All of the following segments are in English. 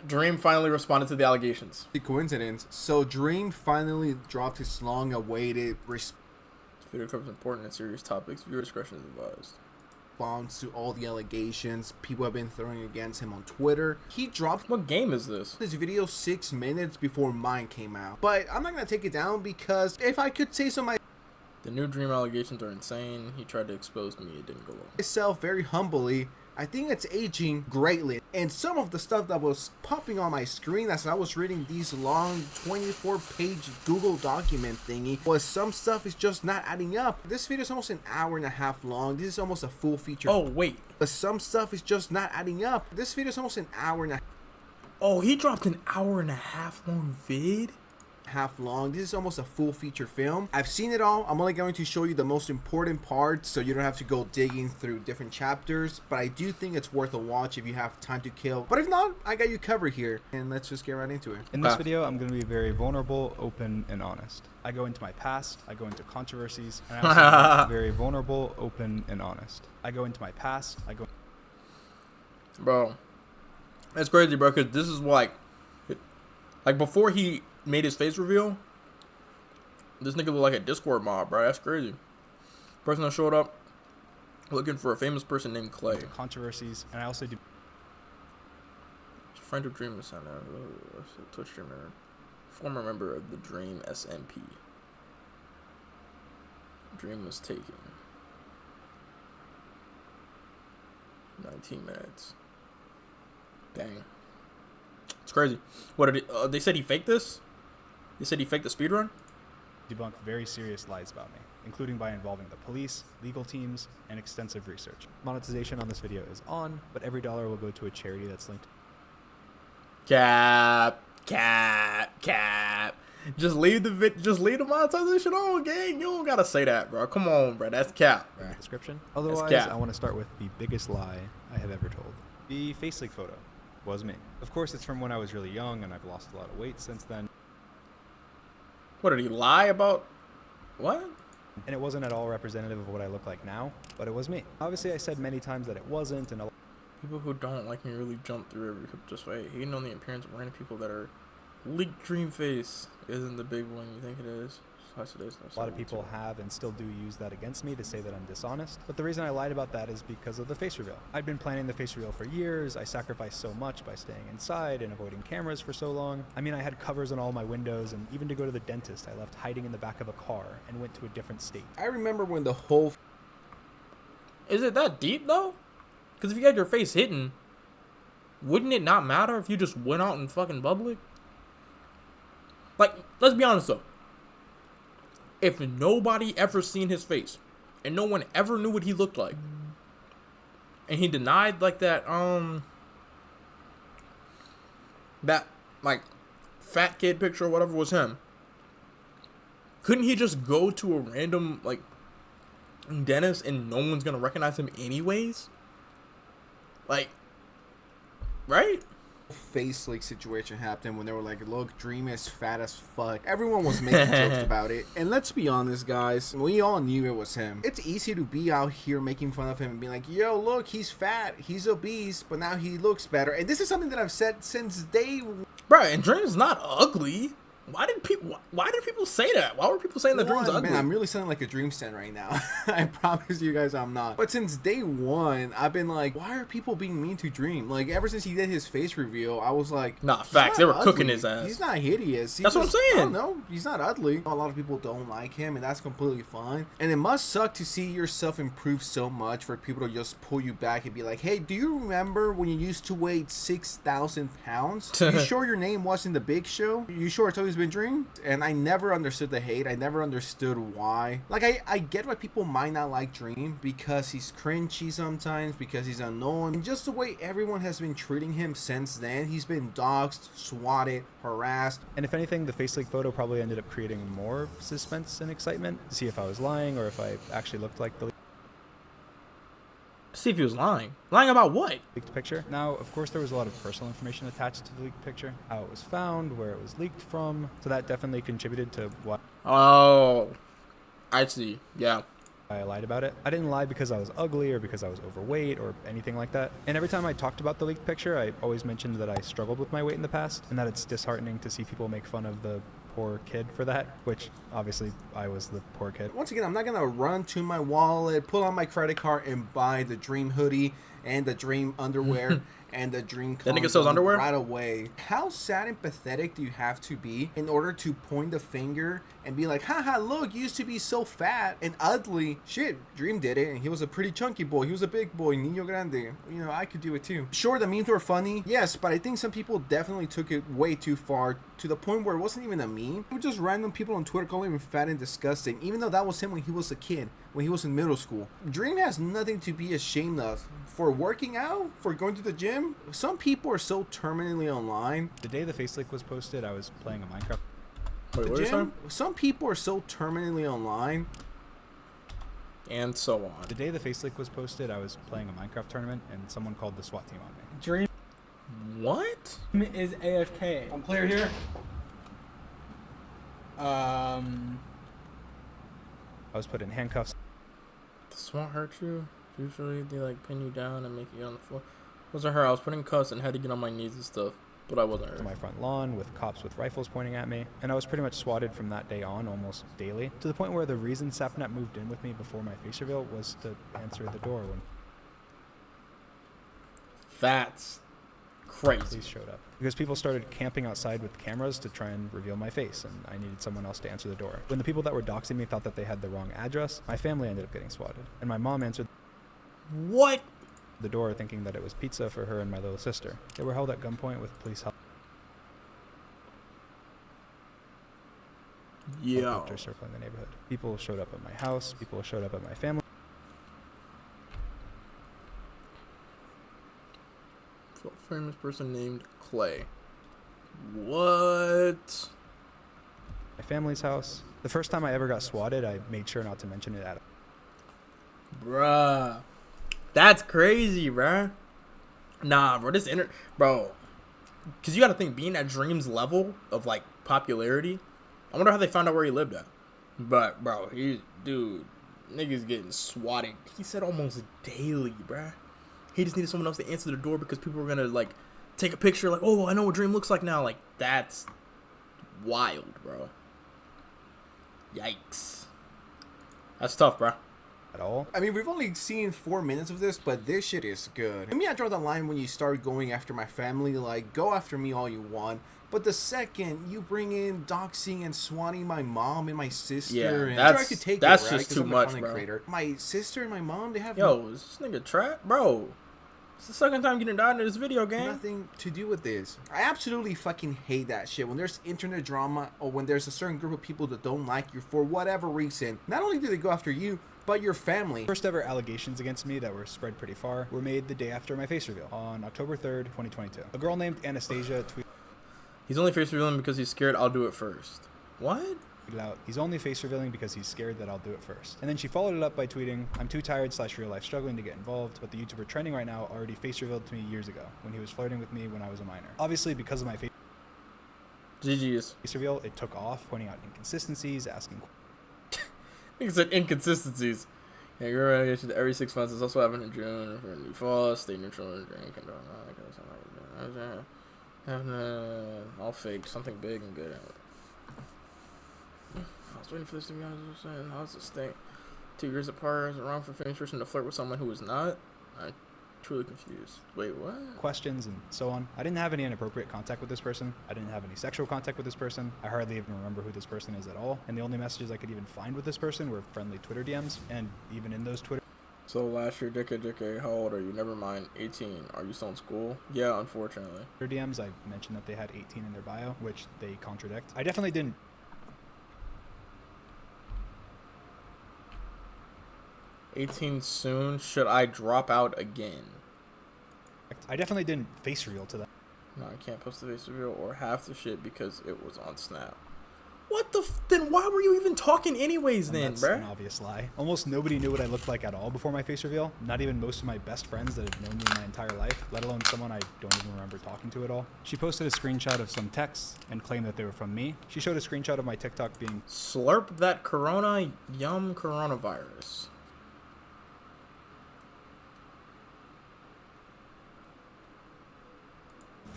Dream finally responded to the allegations. The coincidence. So Dream finally dropped his long-awaited This video covers important and serious topics. Viewer discretion is advised. response to all the allegations people have been throwing against him on Twitter. He dropped What game is this? this video 6 minutes before mine came out. But I'm not going to take it down because if I could say so The new Dream allegations are insane. He tried to expose me. It didn't go well. myself very humbly, I think it's aging greatly. And some of the stuff that was popping on my screen as I was reading these long 24-page Google document thingy was some stuff is just not adding up. This video is almost an hour and a half long. This is almost a full feature. Oh, wait. But some stuff is just not adding up. This video is almost an hour and a Oh, he dropped an hour and a half long vid? half long. This is almost a full feature film. I've seen it all. I'm only going to show you the most important parts so you don't have to go digging through different chapters, but I do think it's worth a watch if you have time to kill. But if not, I got you covered here, and let's just get right into it. In this video, I'm going to be very vulnerable, open, and honest. I go into my past, I go into controversies, and I also be very vulnerable, open, and honest. I go into my past, I go... Bro, that's crazy, bro, because this is like before he made his face reveal, this nigga looked like a Discord mob, bro. That's crazy. Person that showed up looking for a famous person named Clay. Controversies, and I also do... Friend of Dream is Twitch streamer, former member of the Dream SMP. Dream was taken. 19 minutes. Dang. It's crazy. What did they said he faked this? They said he faked the speedrun? debunk very serious lies about me, including by involving the police, legal teams, and extensive research. Monetization on this video is on, but every dollar will go to a charity that's linked. Cap. Just leave the monetization on, gang. You don't gotta say that, bro. Come on, bro. That's cap, bro. Description. Otherwise, cap. I want to start with the biggest lie I have ever told. The face leak photo was me. Of course, it's from when I was really young, and I've lost a lot of weight since then. What did he lie about? What? And it wasn't at all representative of what I look like now, but it was me. Obviously, I said many times that it wasn't, and People who don't like me really jump through every hoop this way. Hating on the appearance of random people that are leaked dream face isn't the big one you think it is. a lot of people have and still do use that against me to say that I'm dishonest. But the reason I lied about that is because of the face reveal. I'd been planning the face reveal for years. I sacrificed so much by staying inside and avoiding cameras for so long. I mean, I had covers on all my windows, and even to go to the dentist, I left hiding in the back of a car and went to a different state. I remember when the whole Is it that deep though? Because if you had your face hidden, wouldn't it not matter if you just went out in fucking public? Like, let's be honest though. If nobody ever seen his face, and no one ever knew what he looked like, and he denied like that like fat kid picture or whatever was him, couldn't he just go to a random like dentist and no one's gonna recognize him anyways? Like, right? face leak situation happened when they were like, look, Dream is fat as fuck. Everyone was making jokes about it. And let's be honest, guys, we all knew it was him. It's easy to be out here making fun of him and being like, yo, look, he's fat, he's obese, but now he looks better. And this is something that I've said since day one. Bro, and Dream's not ugly. Why did people say that? Why were people saying that Dream's ugly? Man, I'm really sounding like a Dream stan right now. I promise you guys I'm not. But since day one, I've been like, why are people being mean to Dream? Like, ever since he did his face reveal, I was like, nah, facts. They were ugly. cooking his ass. He's not hideous. That's what I'm saying. I don't know. He's not ugly. A lot of people don't like him, and that's completely fine. And it must suck to see yourself improve so much for people to just pull you back and be like, hey, do you remember when you used to weigh 6,000 pounds? You sure your name wasn't The Big Show? You sure it's always been Dream? And I never understood the hate. I never understood why. Like, I get why people might not like Dream because he's cringy sometimes, because he's unknown. And just the way everyone has been treating him since then, he's been doxxed, swatted, harassed. And if anything, the face leak photo probably ended up creating more suspense and excitement to see if I was lying or if I actually looked like the See if he was lying. Lying about what? leaked picture. Now, of course, there was a lot of personal information attached to the leaked picture, how it was found, where it was leaked from, so that definitely contributed to what. Oh, I see. Yeah. I lied about it. I didn't lie because I was ugly or because I was overweight or anything like that. And every time I talked about the leaked picture, I always mentioned that I struggled with my weight in the past and that it's disheartening to see people make fun of the poor kid for that, which obviously I was the poor kid. Once again, I'm not gonna run to my wallet, pull out my credit card, and buy the dream hoodie and the dream underwear and the dream That nigga condom sells underwear? right away. How sad and pathetic do you have to be in order to point the finger and be like, haha, look, you used to be so fat and ugly. Shit, Dream did it, and he was a pretty chunky boy. He was a big boy, niño grande. You know, I could do it too. Sure, the memes were funny, yes, but I think some people definitely took it way too far, to the point where it wasn't even a meme. It was just random people on Twitter calling him fat and disgusting, even though that was him when he was a kid, when he was in middle school. Dream has nothing to be ashamed of. For working out, for going to the gym, some people are so terminally online. The day the face leak was posted, I was playing a Minecraft. Wait, The what are you saying? gym, some people are so terminally online. And so on. The day the face leak was posted, I was playing a Minecraft tournament and someone called the SWAT team on me. Dream What? is AFK. I'm clear here. I was put in handcuffs. Does SWAT hurt you? Usually they like pin you down and make you get on the floor. Wasn't her. I was putting cuffs and had to get on my knees and stuff, but I wasn't To hurt. my front lawn with cops with rifles pointing at me, and I was pretty much swatted from that day on almost daily, to the point where the reason Sapnap moved in with me before my face reveal was to answer the door when That's crazy. police showed up. Because people started camping outside with cameras to try and reveal my face, and I needed someone else to answer the door. When the people that were doxing me thought that they had the wrong address, my family ended up getting swatted, and my mom answered What? the door thinking that it was pizza for her and my little sister. They were held at gunpoint with police Yo. helicopters circling the neighborhood. People showed up at my house. People showed up at my family. Famous person named Clay. What? My family's house. The first time I ever got swatted, I made sure not to mention it at Bruh. That's crazy, bruh. Nah, bro, bro. Cause you gotta think, being at Dream's level of like popularity, I wonder how they found out where he lived at. But bro, niggas getting swatted. He said almost daily, bruh. He just needed someone else to answer the door because people were gonna like take a picture, like, oh, I know what Dream looks like now. Like, that's wild, bro. Yikes. That's tough, bruh. all. I mean, we've only seen 4 minutes of this, but this shit is good. I mean, I draw the line when you start going after my family. Like, go after me all you want. But the second you bring in doxing and swatting my mom and my sister, Yeah, and that's- I could take that's it, right? just 'Cause too I'm a much, content bro. creator. My sister and my mom, they have Yo, is this nigga trap? Bro, it's the second time getting died in this video game. nothing to do with this. I absolutely fucking hate that shit. When there's internet drama or when there's a certain group of people that don't like you for whatever reason, not only do they go after you, but your family. First ever allegations against me that were spread pretty far were made the day after my face reveal, on October 3rd, 2022. A girl named Anastasia tweeted He's only face revealing because he's scared I'll do it first. What? out, he's only face revealing because he's scared that I'll do it first. And then she followed it up by tweeting, I'm too tired / real life struggling to get involved, but the YouTuber trending right now already face revealed to me years ago when he was flirting with me when I was a minor. Obviously, because of my face GG's. reveal, it took off, pointing out inconsistencies, asking Nigga said inconsistencies. Yeah, you're right. Get you every 6 months. It's also happening in June. For a new fall, stay neutral and drink and all fake. Something big and good. I was waiting for this to be honest. How's this thing? 2 years apart. Is it wrong for famous person to flirt with someone who is not? I'm truly confused. Wait, what? questions and so on. I didn't have any inappropriate contact with this person. I didn't have any sexual contact with this person. I hardly even remember who this person is at all. And the only messages I could even find with this person were friendly Twitter DMs. And even in those Twitter So last year, JK, how old are you? Never mind, 18. Are you still in school? Yeah, unfortunately. DMs, I mentioned that they had 18 in their bio, which they contradict. I definitely didn't 18 soon. Should I drop out again? face reveal to them. No, I can't post the face reveal or half the shit because it was on Snap. What the then why were you even talking anyways And then, that's an bruh? obvious lie. Almost nobody knew what I looked like at all before my face reveal. Not even most of my best friends that have known me my entire life, let alone someone I don't even remember talking to at all. She posted a screenshot of some texts and claimed that they were from me. She showed a screenshot of my TikTok being Slurp that corona, yum coronavirus.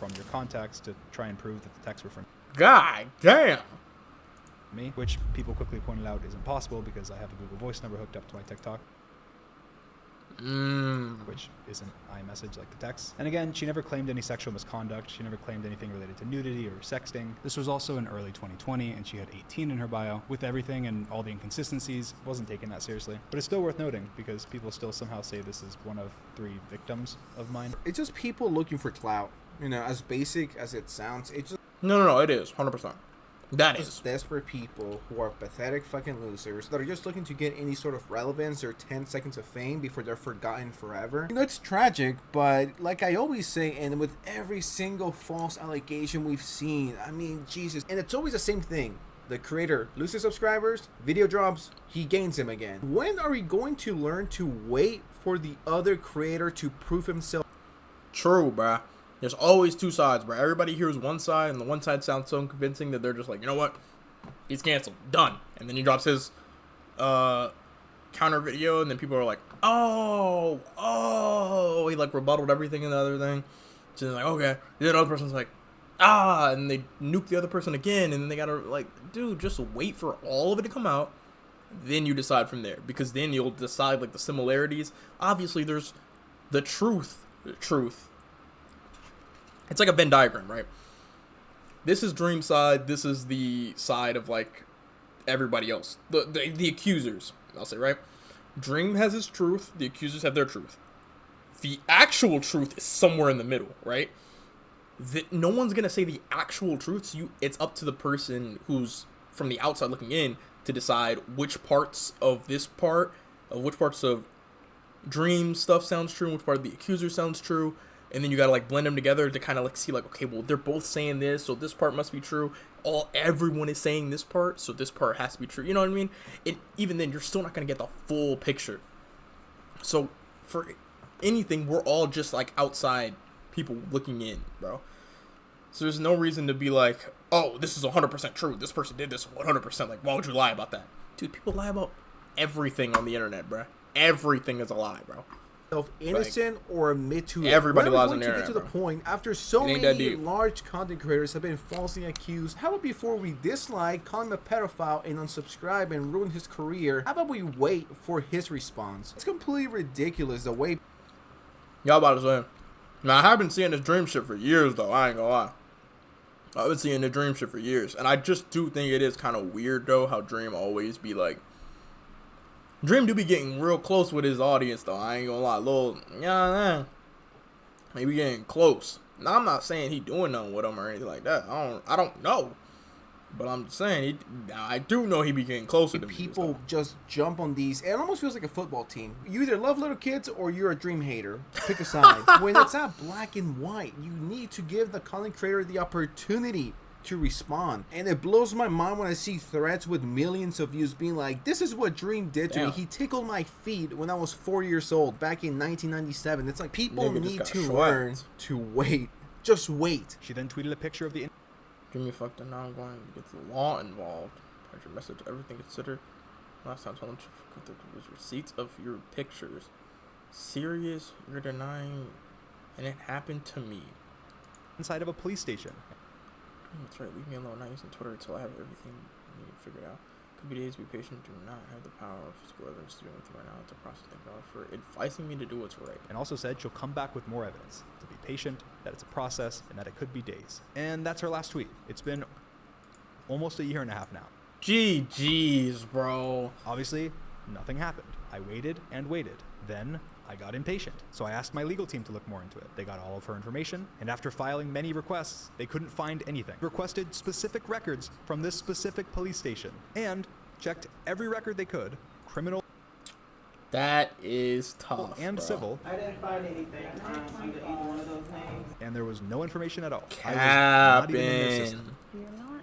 from your contacts to try and prove that the texts were from God damn. me, which people quickly pointed out is impossible because I have a Google Voice number hooked up to my TikTok, which isn't iMessage like the text. And again, she never claimed any sexual misconduct. She never claimed anything related to nudity or sexting. This was also in early 2020, and she had 18 in her bio. With everything and all the inconsistencies, wasn't taken that seriously. But it's still worth noting because people still somehow say this is one of 3 victims of mine. It's just people looking for clout. You know, as basic as it sounds, it's just No, it is 100%. That is. desperate people who are pathetic fucking losers that are just looking to get any sort of relevance or 10 seconds of fame before they're forgotten forever. You know, it's tragic, but like I always say, and with every single false allegation we've seen, I mean, Jesus, and it's always the same thing. The creator loses subscribers, video drops, he gains them again. When are we going to learn to wait for the other creator to prove himself? True, bruh. There's always 2 sides, bruh. Everybody hears one side, and the one side sounds so convincing that they're just like, you know what? He's canceled. Done. And then he drops his counter video, and then people are like, oh. He, like, rebutted everything in the other thing. So they're like, okay. And then the other person's like, and they nuke the other person again, and then they gotta, like, dude, just wait for all of it to come out. Then you decide from there. Because then you'll decide, like, the similarities. Obviously, there's the truth. It's like a Venn diagram, right? This is Dream's side. This is the side of, like, everybody else. The accusers, I'll say, right? Dream has his truth. The accusers have their truth. The actual truth is somewhere in the middle, right? No one's going to say the actual truth. So it's up to the person who's from the outside looking in to decide which parts of this part, which parts of Dream stuff sounds true, and which part of the accuser sounds true. And then you gotta, like, blend them together to kind of, like, see, like, okay, well, they're both saying this, so this part must be true. Everyone is saying this part, so this part has to be true. You know what I mean? Even then, you're still not gonna get the full picture. So for anything, we're all just, like, outside people looking in, bro. So there's no reason to be like, oh, this is 100% true. This person did this 100%. Like, why would you lie about that? Dude, people lie about everything on the internet, bro. Everything is a lie, bro. Innocent or admit to it. Everybody lies on the the internet, to the bro. point after so It ain't many that deep. large content creators have been falsely accused. How about before we dislike, call him a pedophile, and unsubscribe and ruin his career? How about we wait for his response? It's completely ridiculous the way. Y'all about to say. Now, I have been seeing this Dream shit for years, though. I ain't gonna lie. I've been seeing the Dream shit for years. And I just do think it is kind of weird, though, how Dream always be like. Dream do be getting real close with his audience, though. I ain't gonna lie. Maybe getting close. Now, I'm not saying he doing nothing with them or anything like that. I don't know. But I'm saying, I do know he be getting closer to me. People just jump on these. It almost feels like a football team. You either love little kids or you're a Dream hater. Pick a side. When it's not black and white, you need to give the content creator the opportunity to respond. And it blows my mind when I see threads with millions of views being like, this is what Dream did to me. He tickled my feet when I was 4 years old back in 1997. It's like people need to learn to wait. Just wait. She then tweeted a picture of the Dreamy fucked and now I'm going to get the law involved. Heard your message, everything considered. Last time someone took the receipts of your pictures. Serious? You're denying, and it happened to me. inside of a police station. That's right, leave me alone. Not using Twitter until I have everything figured out. Could be days, be patient. Do not have the power of physical evidence to do with you right now. It's a process. Thank God for advising me to do what's right. And also said she'll come back with more evidence. To be patient, that it's a process, and that it could be days. And that's her last tweet. It's been almost a year and a half now. GG's, bro. Obviously, nothing happened. I waited and waited. Then I got impatient. So I asked my legal team to look more into it. They got all of her information, and after filing many requests, they couldn't find anything. Requested specific records from this specific police station, and checked every record they could, criminal That is tough, and bro. civil, I didn't find anything under either one of those names. and there was no information at all. I was not even in their Capping. system. You're not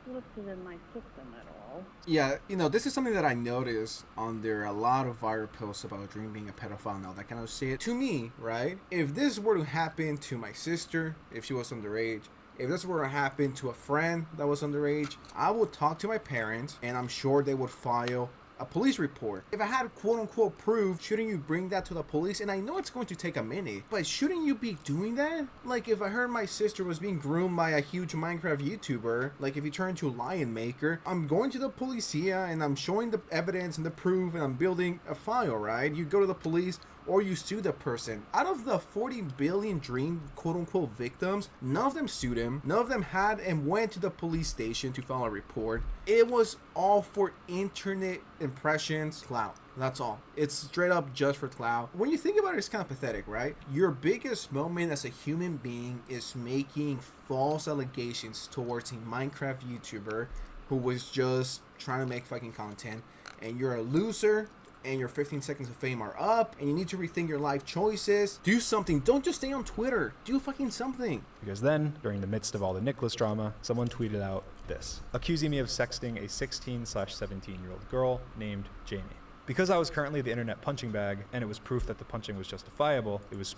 listed in my system at all. Yeah, you know, this is something that I noticed on there a lot of viral posts about Dream being a pedophile and all that kind of shit. To me, right, if this were to happen to my sister, if she was underage, if this were to happen to a friend that was underage, I would talk to my parents, and I'm sure they would file a police report. If I had quote unquote proof, shouldn't you bring that to the police? And I know it's going to take a minute, but shouldn't you be doing that? Like if I heard my sister was being groomed by a huge Minecraft YouTuber, like if you turn into Lion Maker, I'm going to the policia and I'm showing the evidence and the proof and I'm building a file, right? You go to the police or you sue the person. Out of the 40 billion Dream quote-unquote victims, none of them sued him. None of them had and went to the police station to file a report. It was all for internet impressions, clout. That's all. It's straight up just for clout. When you think about it, it's kind of pathetic, right? Your biggest moment as a human being is making false allegations towards a Minecraft YouTuber who was just trying to make fucking content, and you're a loser, and your 15 seconds of fame are up, and you need to rethink your life choices. Do something. Don't just stay on Twitter. Do fucking something. Because then, during the midst of all the Nicholas drama, someone tweeted out this, accusing me of sexting a 16/17-year-old girl named Jamie. Because I was currently the internet punching bag, and it was proof that the punching was justifiable, it was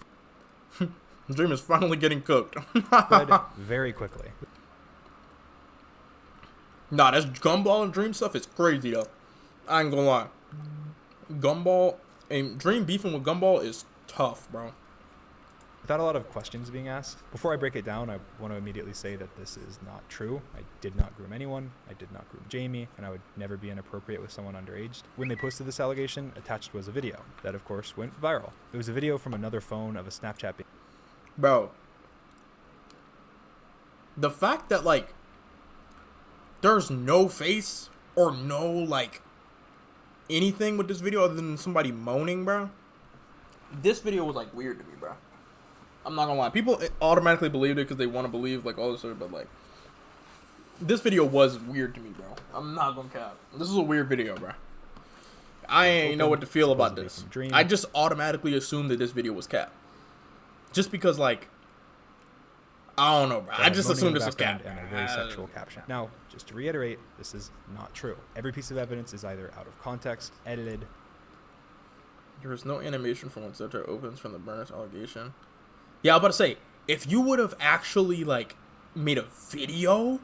Dream is finally getting cooked. spread very quickly. Nah, that's Gumball and Dream stuff is crazy though. I ain't gonna lie. Gumball and Dream beefing with Gumball is tough, bro. Without a lot of questions being asked, before I break it down, I want to immediately say that this is not true. I did not groom anyone. I did not groom Jamie, and I would never be inappropriate with someone underage. When they posted this allegation, attached was a video that, of course, went viral. It was a video from another phone of a Snapchat being... Bro. The fact that, like, there's no face or no, like, anything with this video other than somebody moaning, bro. This video was, like, weird to me, bro. I'm not gonna lie. People automatically believed it because they want to believe, like, all this stuff, but, like, this video was weird to me, bro. I'm not gonna cap. This is a weird video, bro. I ain't know what to feel about this. I just automatically assumed that this video was cap. Just because, like, I don't know, bro. I just assumed this was cap. And a very sexual caption. Now, just to reiterate, this is not true. Every piece of evidence is either out of context, edited. There is no animation from when Center opens from the Burners allegation. Yeah, I was about to say, if you would have actually, like, made a video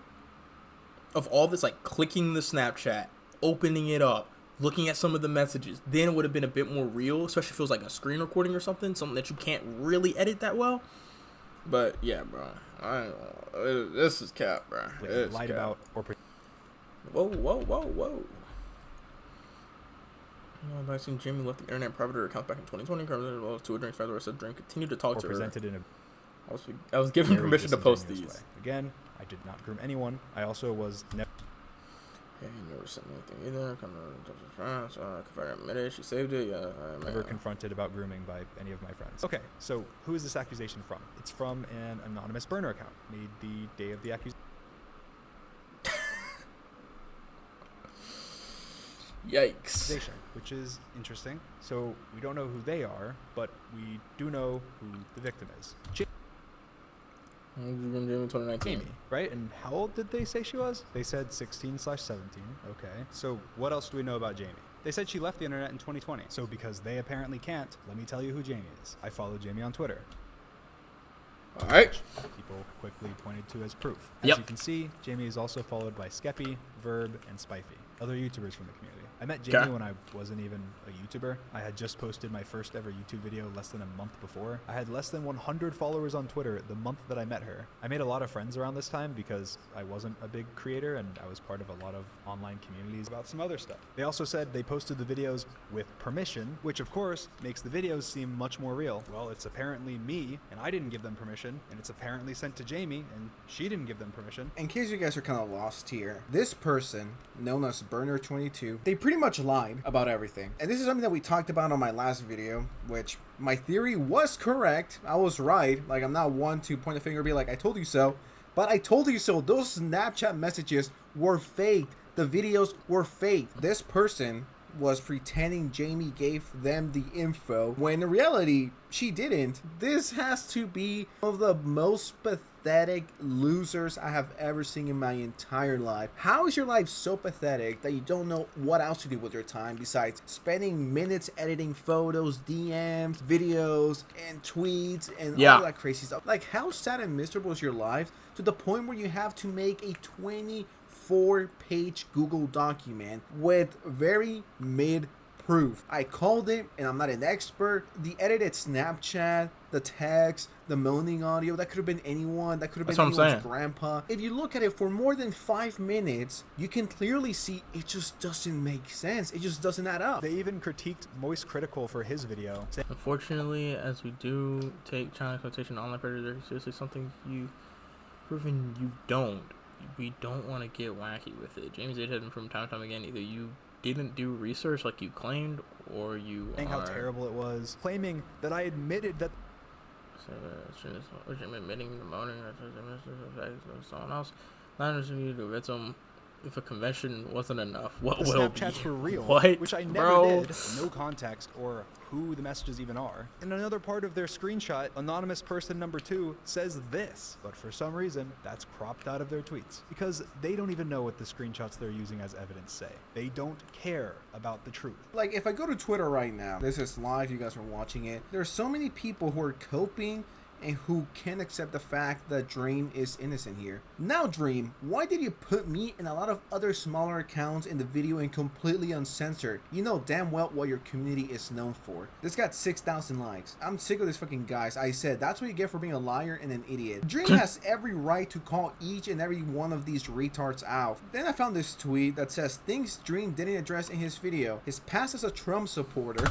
of all this, like, clicking the Snapchat, opening it up, looking at some of the messages, then it would have been a bit more real, especially if it was, like, a screen recording or something that you can't really edit that well. But, yeah, bro. This is cap, bro. Lied cap. about or... Whoa. I've seen Jamie left the internet private account back in 2020. As well as two Dream's fans where said Dream continued to talk to her. presented in a... I was given permission to post these. Way. Again, I did not groom anyone. I also was never... Hey, you never sent me anything either. Come on, Confederate admitted she saved it. Yeah, never confronted about grooming by any of my friends. Okay, so who is this accusation from? It's from an anonymous burner account made the day of the accusation. Yikes. Which is interesting. So we don't know who they are, but we do know who the victim is. Jamie 2019. Jamie, right? And how old did they say she was? They said 16/17. Okay. So what else do we know about Jamie? They said she left the internet in 2020. So because they apparently can't, let me tell you who Jamie is. I follow Jamie on Twitter. All right. People quickly pointed to as proof. As Yep. you can see, Jamie is also followed by Skeppy, Verb, and Spifey, other YouTubers from the community. I met Jamie when I wasn't even a YouTuber. I had just posted my first ever YouTube video less than a month before. I had less than 100 followers on Twitter the month that I met her. I made a lot of friends around this time because I wasn't a big creator and I was part of a lot of online communities about some other stuff. They also said they posted the videos with permission, which of course makes the videos seem much more real. Well, it's apparently me and I didn't give them permission, and it's apparently sent to Jamie and she didn't give them permission. In case you guys are kind of lost here, this person, known as Burner22, they pretty much lied about everything. And this is something that we talked about on my last video, which my theory was correct. I was right. Like, I'm not one to point a finger and be like, I told you so. But I told you so. Those Snapchat messages were fake. The videos were fake. This person was pretending Jamie gave them the info when in reality she didn't. This has to be one of the most pathetic losers I have ever seen in my entire life. How is your life so pathetic that you don't know what else to do with your time besides spending minutes editing photos, DMs, videos, and tweets and all that crazy stuff? Like, how sad and miserable is your life to the point where you have to make a 4-page Google document with very mid proof. I called it, and I'm not an expert. The edited Snapchat, the text, the moaning audio, that could have been anyone. That could have been That's what I'm anyone's saying. grandpa. If you look at it for more than 5 minutes, you can clearly see it just doesn't make sense. It just doesn't add up. They even critiqued Moist Critical for his video, saying Unfortunately, as we do take child exploitation online predators seriously, something you've proven you don't. We don't want to get wacky with it. James Aid had from time to time again, either you didn't do research like you claimed, or you saying how terrible it was, claiming that I admitted that admitting the moaning someone else. Not understanding you the victim. If a convention wasn't enough, what the will Snapchats be? were real, What? which I never Bro? did. No context or who the messages even are. In another part of their screenshot, anonymous person number 2 says this, but for some reason, that's cropped out of their tweets because they don't even know what the screenshots they're using as evidence say. They don't care about the truth. Like, if I go to Twitter right now, this is live, you guys are watching it, there's so many people who are coping and who can't accept the fact that Dream is innocent here. Now, Dream, why did you put me and a lot of other smaller accounts in the video and completely uncensored? You know damn well what your community is known for. This got 6,000 likes. I'm sick of this fucking guys. I said, that's what you get for being a liar and an idiot. Dream has every right to call each and every one of these retards out. Then I found this tweet that says things Dream didn't address in his video. His past as a Trump supporter.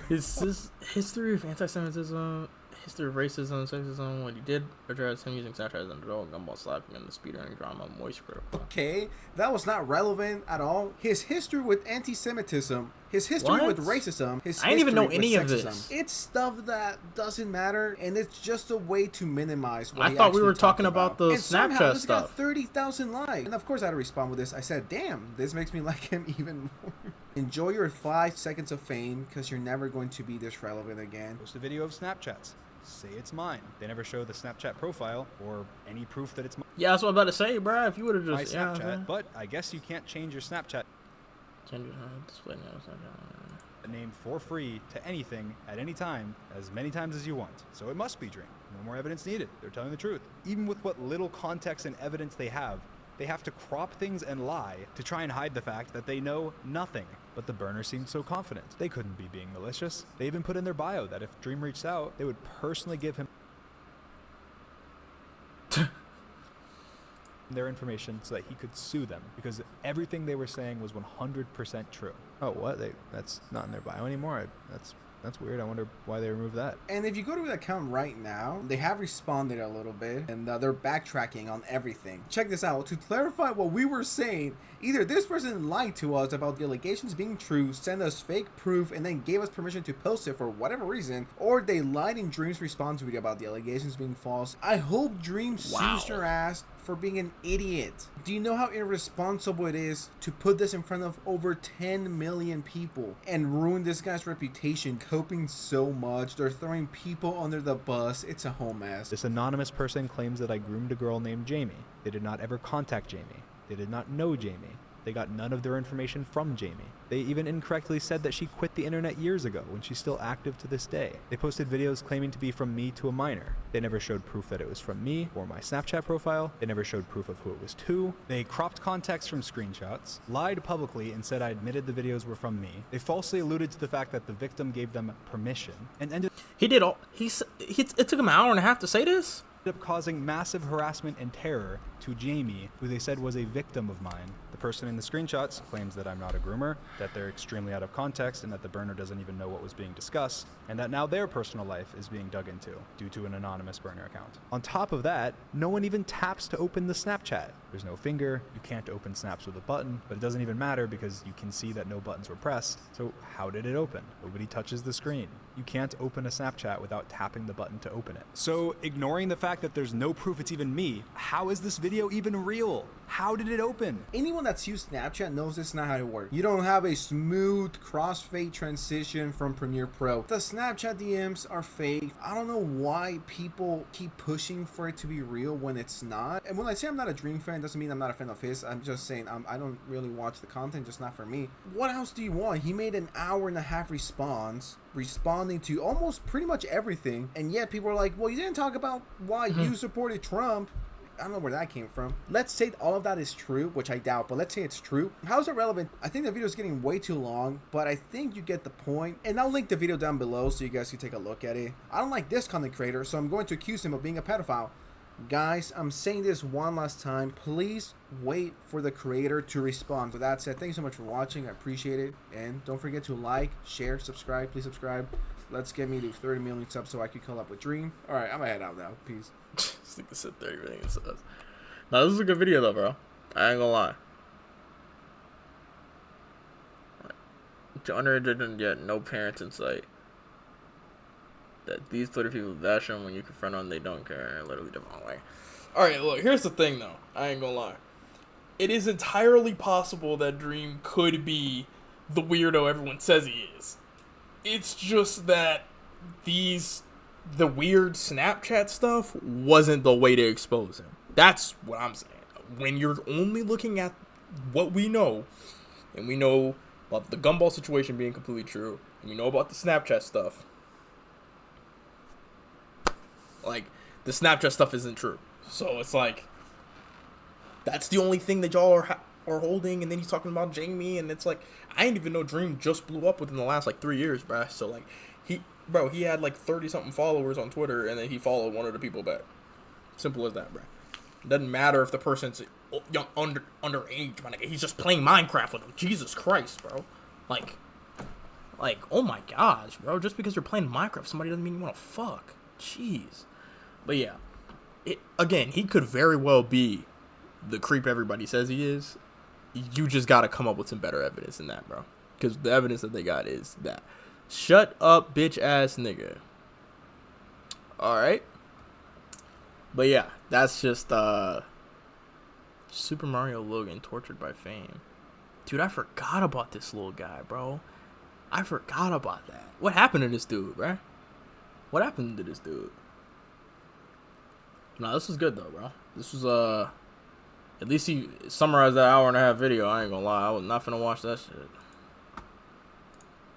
His history of anti-Semitism, history of racism, sexism, what he did address him using Snapchat as an adult, gumball slapping, and the speedrunning drama, Moist Critical. Okay, that was not relevant at all. His history with anti-Semitism, his history with What? racism, his I didn't even history know any with of sexism. this. It's stuff that doesn't matter, and it's just a way to minimize what I he thought we actually were talked talking about the And somehow Snapchat this got stuff. 30,000 likes. And of course I had to respond with this. I said, damn, this makes me like him even more. Enjoy your 5 seconds of fame, because you're never going to be this relevant again. Post a video of Snapchats. Say it's mine. They never show the Snapchat profile or any proof that it's Yeah, that's what I'm about to say, bro. If you would have my just Snapchat, but I guess you can't change your Snapchat display name, Snapchat. name for free to anything at any time, as many times as you want. So it must be Dream. No more evidence needed. They're telling the truth. Even with what little context and evidence they have to crop things and lie to try and hide the fact that they know nothing. But the burner seemed so confident. They couldn't be being malicious. They even put in their bio that if Dream reached out, they would personally give him their information so that he could sue them, because everything they were saying was 100% true. Oh, what? That's not in their bio anymore? That's weird. I wonder why they removed that. And if you go to the account right now, they have responded a little bit, and they're backtracking on everything. Check this out. To clarify what we were saying, either this person lied to us about the allegations being true, sent us fake proof, and then gave us permission to post it for whatever reason, or they lied in Dream's response video about the allegations being false. I hope Dream sues your ass for being an idiot. Do you know how irresponsible it is to put this in front of over 10 million people and ruin this guy's reputation, coping so much? They're throwing people under the bus. It's a whole mess. This anonymous person claims that I groomed a girl named Jamie. They did not ever contact Jamie. They did not know Jamie. They got none of their information from Jamie. They even incorrectly said that she quit the internet years ago when she's still active to this day. They posted videos claiming to be from me to a minor. They never showed proof that it was from me or my Snapchat profile. They never showed proof of who it was to. They cropped context from screenshots, lied publicly and said I admitted the videos were from me. They falsely alluded to the fact that the victim gave them permission and ended He did all. It took him an hour and a half to say this. up causing massive harassment and terror to Jamie, who they said was a victim of mine. The person in the screenshots claims that I'm not a groomer, that they're extremely out of context, and that the burner doesn't even know what was being discussed, and that now their personal life is being dug into due to an anonymous burner account. On top of that, no one even taps to open the Snapchat. There's no finger, you can't open snaps with a button, but it doesn't even matter because you can see that no buttons were pressed. So how did it open? Nobody touches the screen. You can't open a Snapchat without tapping the button to open it. So ignoring the fact that there's no proof it's even me, how is this video even real? How did it open? Anyone that's used Snapchat knows this is not how it works. You don't have a smooth crossfade transition from Premiere Pro. The Snapchat DMs are fake. I don't know why people keep pushing for it to be real when it's not. And when I say I'm not a Dream fan, doesn't mean I'm not a fan of his. I'm just saying I don't really watch the content, just not for me. What else do you want? He made an hour and a half response, responding to almost pretty much everything, and yet people are like, well, you didn't talk about why you supported Trump. I don't know where that came from. Let's say all of that is true, which I doubt, but let's say it's true. How is it relevant? I think the video is getting way too long, but I think you get the point. And I'll link the video down below so you guys can take a look at it. I don't like this content creator, so I'm going to accuse him of being a pedophile. Guys, I'm saying this one last time. Please wait for the creator to respond. With that said, thanks so much for watching. I appreciate it. And don't forget to like, share, subscribe. Please subscribe. Let's get me to 30 million subs so I can call up with Dream. Alright, I'm gonna head out now. Peace. This nigga said 30 million subs. Now, this is a good video, though, bro. I ain't gonna lie. Under didn't get no parents in sight. That these Twitter people bash them when you confront them, they don't care. Literally the wrong way. Alright, look, here's the thing, though. I ain't gonna lie. It is entirely possible that Dream could be the weirdo everyone says he is. It's just that the weird Snapchat stuff wasn't the way to expose him. That's what I'm saying. When you're only looking at what we know, and we know about the Gumball situation being completely true, and we know about the Snapchat stuff, like, the Snapchat stuff isn't true. So it's like, that's the only thing that y'all are holding, and then he's talking about Jamie, and it's like, I didn't even know Dream just blew up within the last, like, 3 years, bruh. So, like, he had, like, 30-something followers on Twitter, and then he followed one of the people back. Simple as that, bruh. It doesn't matter if the person's young, underage, my nigga. He's just playing Minecraft with him. Jesus Christ, bro. Like, oh my gosh, bro. Just because you're playing Minecraft, somebody doesn't mean you want to fuck. Jeez. But yeah, again, he could very well be the creep everybody says he is. You just got to come up with some better evidence than that, bro. Because the evidence that they got is that. Shut up, bitch ass nigga. Alright. But yeah, that's just Super Mario Logan tortured by fame. Dude, I forgot about this little guy, bro. I forgot about that. What happened to this dude, bro? What happened to this dude? No, this was good though, bro. This was at least he summarized that hour and a half video. I ain't gonna lie, I was not finna watch that shit.